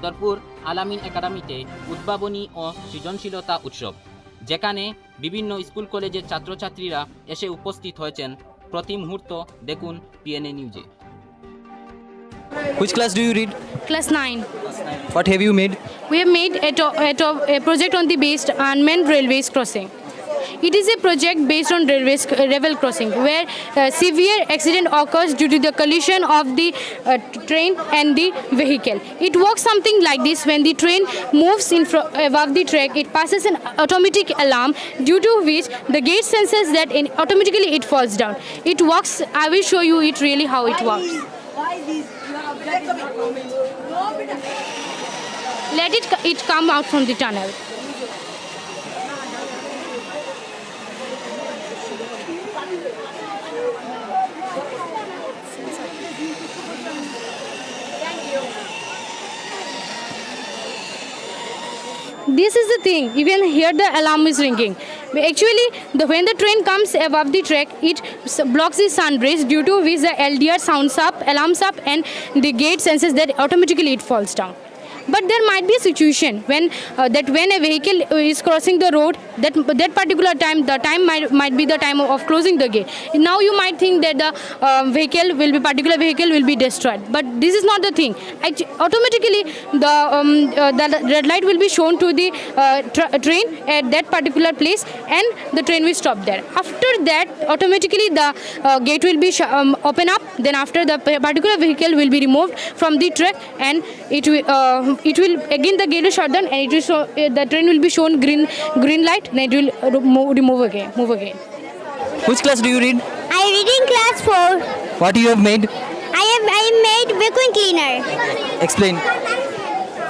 বদরপুর আলামিন একাডেমিতে উদ্ভাবনী ও সৃজনশীলতা উৎসব, যেখানে বিভিন্ন স্কুল কলেজের ছাত্রছাত্রীরা এসে উপস্থিত হয়েছেন। প্রতি মুহূর্ত দেখুন পিএনএ নিউজে। Which class do you read? Class 9. What have you made? We have made a project on the based unmanned railways crossing. It is a project based on railway crossing, where severe accident occurs due to the collision of the train and the vehicle. It works something like this: when the train moves above the track, it passes an automatic alarm, due to which the gate senses that automatically it falls down. It works. I will show you it really how it works. Let it come out from the tunnel. This is the thing, even here the alarm is ringing. Actually, when the train comes above the track, it blocks the sun rays, due to which the LDR sounds up, alarms up, and the gate senses that automatically it falls down. But there might be a situation when a vehicle is crossing the road, that particular time, the time might be the time of closing the gate. Now you might think that the particular vehicle will be destroyed, but this is not the thing. Automatically, the red light will be shown to the train at that particular place, and the train will stop there. After that, automatically the gate will be open up. Then after, the particular vehicle will be removed from the track, and it will again, the gate will shut down, and it will the train will be shown green light, and it will move again. Which class do you read? I read in class 4. What you have made? I made vacuum cleaner. Explain.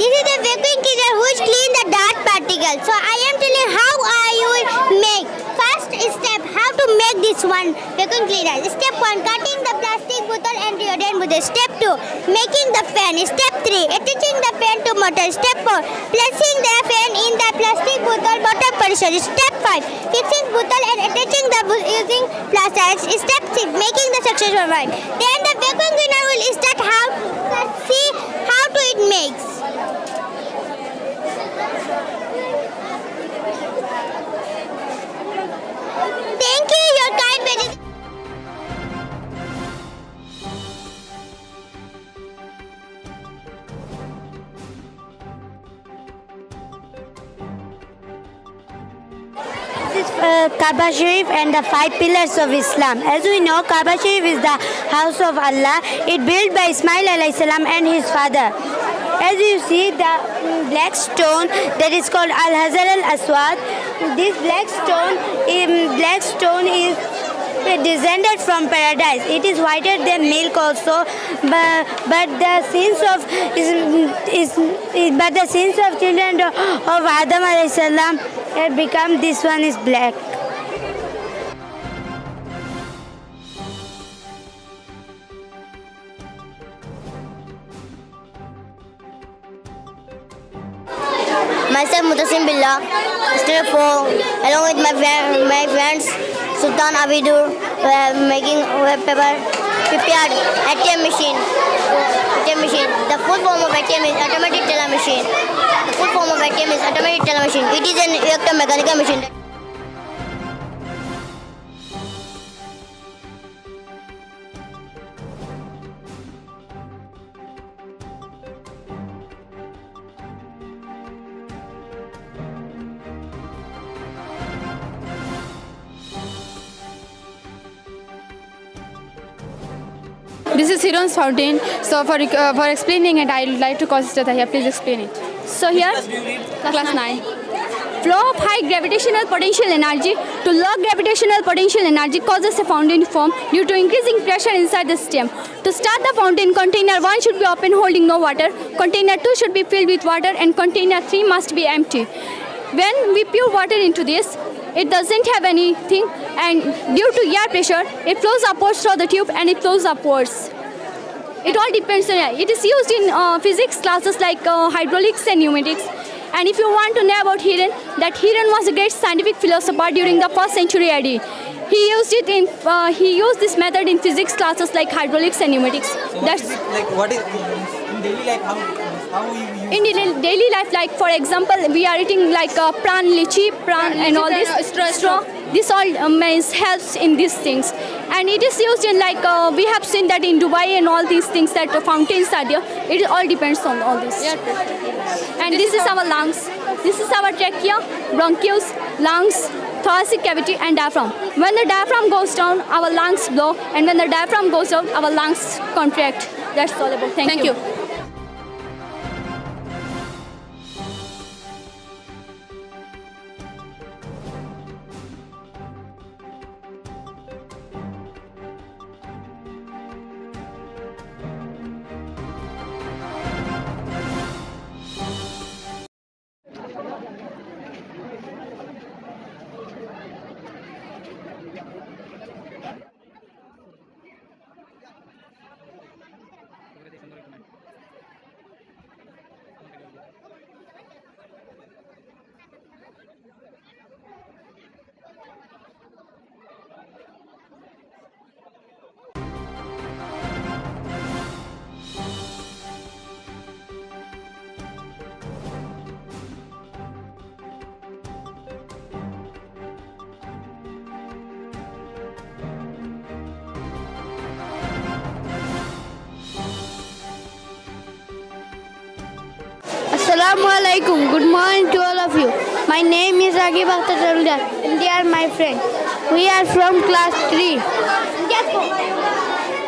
This is the vacuum cleaner which clean the dirt particles. So I am telling how I will make. First step, how to make this one vacuum cleaner. Step 1, cutting the plastic bottle and deodorant bottle. Step 2, making the fan. Step 3, attaching the fan to motor. Step 4, placing the fan in the plastic bottle bottom position. Step 5, fixing bottle and attaching the using plaster. Step 6, making the successful one. Then the vacuum cleaner will start how to it makes. Thank you, your kind visit. This is Kaaba Sharif and the 5 pillars of Islam. As we know, Kaaba Sharif is the house of Allah. It built by Ismail alayhi salam and his father. As you see, the black stone that is called Al-Hazar al-Aswad. This black stone is descended from paradise. It is whiter than milk also, but the sins of children of Adam alayhi salam have become, this one is black. Myself Mutasim Billah, student 4, along with my friends Sultan Abidur, making web paper prepared ATM machine. The full form of ATM is automatic teller machine. It is an electromechanical machine. This is Hiron's fountain. So for explaining it, I would like to call Sister Tahia. Please explain it. So here, class 9. Flow of high gravitational potential energy to low gravitational potential energy causes a fountain to form due to increasing pressure inside the stem. To start the fountain, container 1 should be open holding no water, container 2 should be filled with water, and container 3 must be empty. When we pour water into this, it doesn't have anything, and due to air pressure, it flows upwards through the tube and it flows upwards. It all depends on it. It is used in physics classes like hydraulics and pneumatics. And if you want to know about Hiran, that Hiran was a great scientific philosopher during the 1st century AD. He used this method in physics classes like hydraulics and pneumatics. So what is in daily life, how How you use In daily life, like for example, we are eating like pran, lychee, pran, and all this straw. This all means helps in these things, and it is used in like we have seen that in Dubai and all these things that fountains are there. It all depends on all this. And this is our lungs. This is our trachea, bronchioles, lungs, thoracic cavity, and diaphragm. When the diaphragm goes down, our lungs blow, and when the diaphragm goes down, our lungs contract. That's all about. Thank you. Assalamu alaikum. Good morning to all of you. My name is Agib Akhtar and they are my friends. We are from class 3.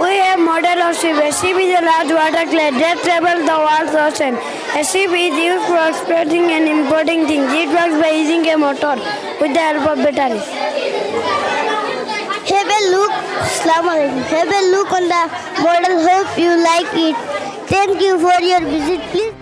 We have model of ship. A ship is a large water clad that travels the world's ocean. A ship is used for exporting and importing things. It works by using a motor with the help of batteries. Have a look. Assalamu alaikum. Have a look on the model. Hope you like it. Thank you for your visit. Please.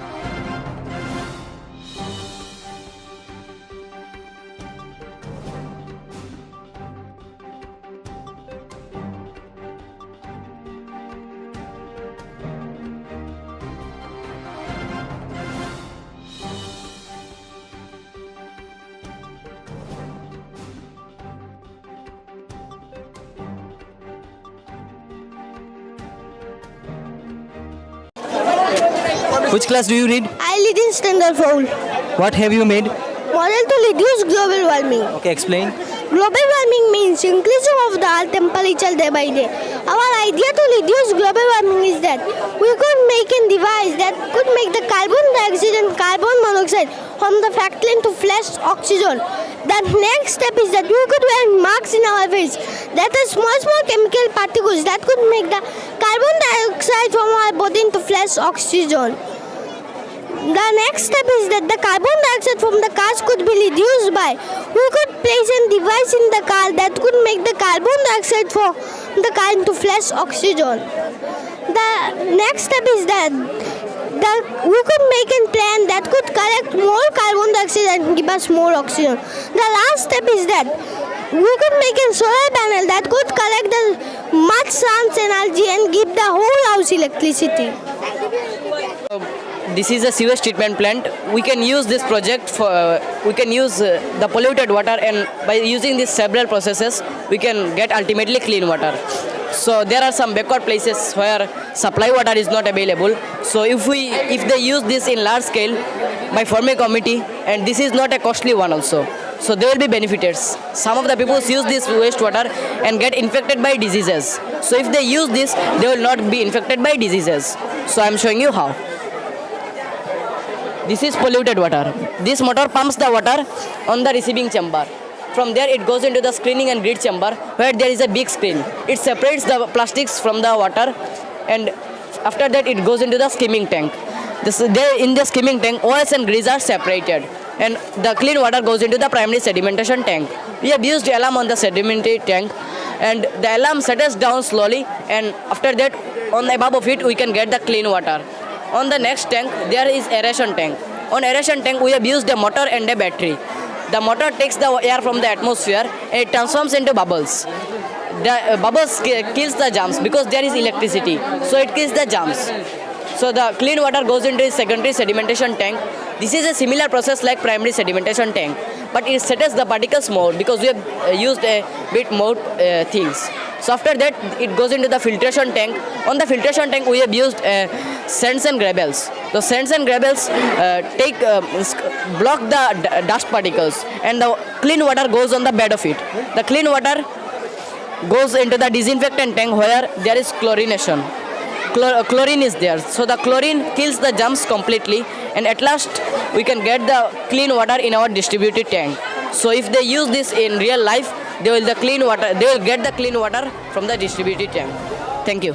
Which class do you read? I lead in standard 4. What have you made? Model to reduce global warming. Okay, explain. Global warming means increasing of the earth temperature day by day. Our idea to reduce global warming is that we could make a device that could make the carbon dioxide and carbon monoxide from the factory into flash oxygen. The next step is that we could wear masks in our face that are small chemical particles that could make the carbon dioxide from our body into flash oxygen. The next step is that the carbon dioxide from the cars could be reduced by we could place a device in the car that could make the carbon dioxide from the car into flash oxygen. The next step is that we could make a plant that could collect more carbon dioxide and give us more oxygen. The last step is that we could make a solar panel that could collect the much sun's energy and give the whole house electricity. This is a sewage treatment plant. We can use this project for, we can use the polluted water, and by using these several processes, we can get ultimately clean water. So there are some backward places where supply water is not available. So if they use this in large scale by forming a committee, and this is not a costly one also. So there will be benefits. Some of the people use this wastewater and get infected by diseases. So if they use this, they will not be infected by diseases. So I am showing you how. This is polluted water. This motor pumps the water on the receiving chamber. From there it goes into the screening and grid chamber where there is a big screen. It separates the plastics from the water, and after that it goes into the skimming tank. In the skimming tank, OS and grease are separated, and the clean water goes into the primary sedimentation tank. We have used alarm on the sedimentary tank, and the alarm settles down slowly, and after that on the above of it we can get the clean water. On the next tank there is aeration tank. On aeration tank we have used a motor and a battery. The motor takes the air from the atmosphere and it transforms into bubbles. The bubbles kills the germs because there is electricity, so it kills the germs. So the clean water goes into the secondary sedimentation tank. This is a similar process like primary sedimentation tank, but it settles the particles more because we have used a bit more things. So after that, it goes into the filtration tank. On the filtration tank, we have used sands and gravels. The sands and gravels block the dust particles, and the clean water goes on the bed of it. The clean water goes into the disinfectant tank where there is chlorination. Chlorine is there, so the chlorine kills the germs completely, and at last we can get the clean water in our distributed tank. So if they use this in real life, they will get the clean water from the distributed tank. Thank you.